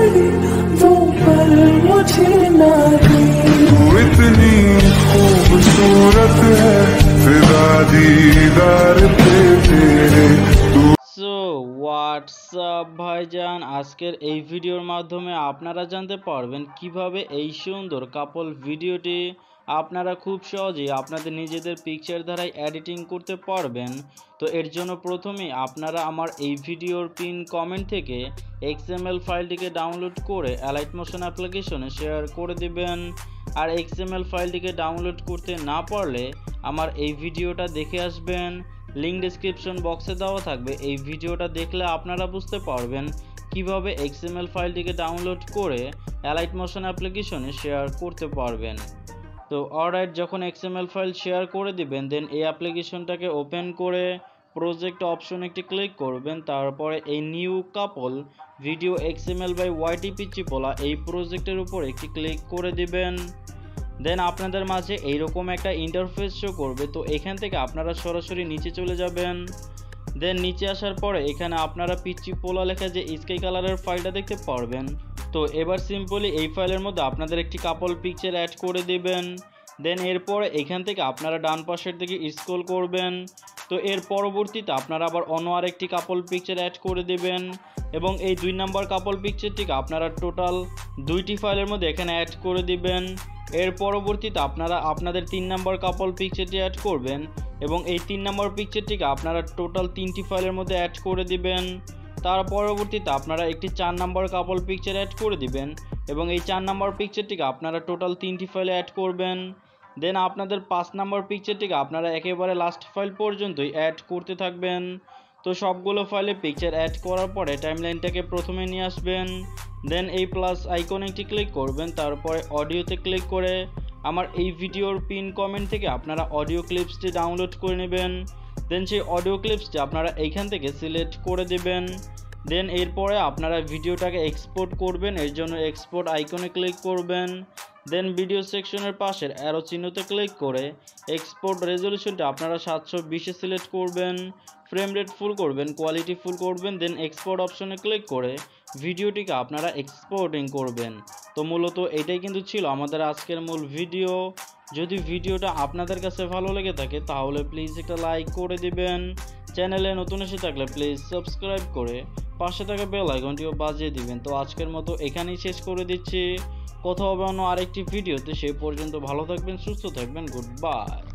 पड़ी वो पल मुझे ना दी। तू इतनी खूबसूरत है फिदा दीदार पे तेरे। सो হোয়াটসঅ্যাপ ভাইজান, আজকের এই ভিডিওর মাধ্যমে আপনারা জানতে পারবেন কিভাবে এই সুন্দর কাপল ভিডিওটি আপনারা খুব সহজেই আপনাদের নিজেদের পিকচার দ্বারাই এডিটিং করতে পারবেন। তো এর জন্য প্রথমেই আপনারা আমার এই ভিডিওর পিন কমেন্ট থেকে XML ফাইলটিকে ডাউনলোড করে Alight মোশন অ্যাপ্লিকেশনে শেয়ার করে দিবেন। আর XML ফাইলটিকে ডাউনলোড করতে না পারলে আমার এই ভিডিওটা দেখে আসবেন, লিঙ্ক ডেসক্রিপশন বক্সে দেওয়া থাকবে। এই ভিডিওটা দেখলে আপনারা বুঝতে পারবেন কিভাবে XML ফাইলটিকে ডাউনলোড করে Alight মোশন অ্যাপ্লিকেশনে শেয়ার করতে পারবেন। তো অলরাইট, যখন XML ফাইল শেয়ার করে দিবেন দেন এই অ্যাপ্লিকেশনটাকে ওপেন করে প্রজেক্ট অপশন একটি ক্লিক করবেন। তারপরে এই new couple video XML by পicchi POLA এই প্রজেক্টের উপর একটি ক্লিক করে দিবেন। দেন আপনাদের মাঝে এইরকম একটা ইন্টারফেস শো করবে। তো এখান থেকে আপনারা সরাসরি নিচে চলে যাবেন। দেন নিচে আসার পরে এখানে আপনারা picchi POLA লেখা যে স্কাই কালারের ফাইলটা দেখতে পারবেন। তো এবার সিম্পলি এই ফাইলের মধ্যে আপনাদের একটি কাপল পিকচার অ্যাড করে দিবেন। দেন এরপরে এখান থেকে আপনারা ডান পাশের দিকে স্ক্রল করবেন। তো এর পরবর্তীতে আপনারা আবার অন্য আরেকটি কাপল পিকচার অ্যাড করে দিবেন এবং এই 2 নম্বর কাপল পিকচারটিকে আপনারা টোটাল 2টি ফাইলের মধ্যে এখানে অ্যাড করে দিবেন। এর পরবর্তীতে আপনারা আপনাদের 3 নম্বর কাপল পিকচারটি অ্যাড করবেন এবং এই 3 নম্বর পিকচারটিকে আপনারা টোটাল 3টি ফাইলের মধ্যে অ্যাড করে দিবেন। তার পরবর্তীতে আপনারা একটি 4 নম্বর কাপল পিকচার অ্যাড করে দিবেন এবং এই 4 নম্বর পিকচারটিকে আপনারা টোটাল 3টি ফাইলে অ্যাড করবেন। দেন আপনাদের 5 নম্বর পিকচারটিকে আপনারা একেবারে লাস্ট ফাইল পর্যন্তই অ্যাড করতে থাকবেন। তো সবগুলো ফাইলে পিকচার অ্যাড করার পরে টাইমলাইনটাকে প্রথমে নিয়ে আসবেন। দেন এই প্লাস আইকনে একটি ক্লিক করবেন, তারপরে অডিওতে ক্লিক করে আমার এই ভিডিওর পিন কমেন্ট থেকে আপনারা অডিও ক্লিপসটি ডাউনলোড করে নেবেন। দেন সেই অডিও ক্লিপসটি আপনারা এইখান থেকে সিলেক্ট করে দেবেন। দেন এরপরে আপনারা ভিডিওটাকে এক্সপোর্ট করবেন, এর জন্য এক্সপোর্ট আইকনে ক্লিক করবেন। দেন ভিডিও সেকশনের পাশের অ্যারো চিহ্নতে ক্লিক করে এক্সপোর্ট রেজলিউশনটা আপনারা 720-এ সিলেক্ট করবেন, ফ্রেম রেট ফুল করবেন, কোয়ালিটি ফুল করবেন। দেন এক্সপোর্ট অপশনে ক্লিক করে ভিডিওটিকে আপনারা এক্সপোর্টিং করবেন। তো মূলত এটাই কিন্তু ছিল আমাদের আজকের মূল ভিডিও। যদি ভিডিওটা আপনাদের কাছে ভালো লেগে থাকে তাহলে প্লিজ একটা লাইক করে দিবেন। চ্যানেলে নতুন এসে থাকলে প্লিজ সাবস্ক্রাইব করে পাশে থাকা বেল আইকনটিও বাজিয়ে দিবেন। তো আজকের মতো এখানেই শেষ করে দিচ্ছি, কথা হবে অন্য আরেকটি ভিডিওতে। সেই পর্যন্ত ভালো থাকবেন, সুস্থ থাকবেন, গুড বাই।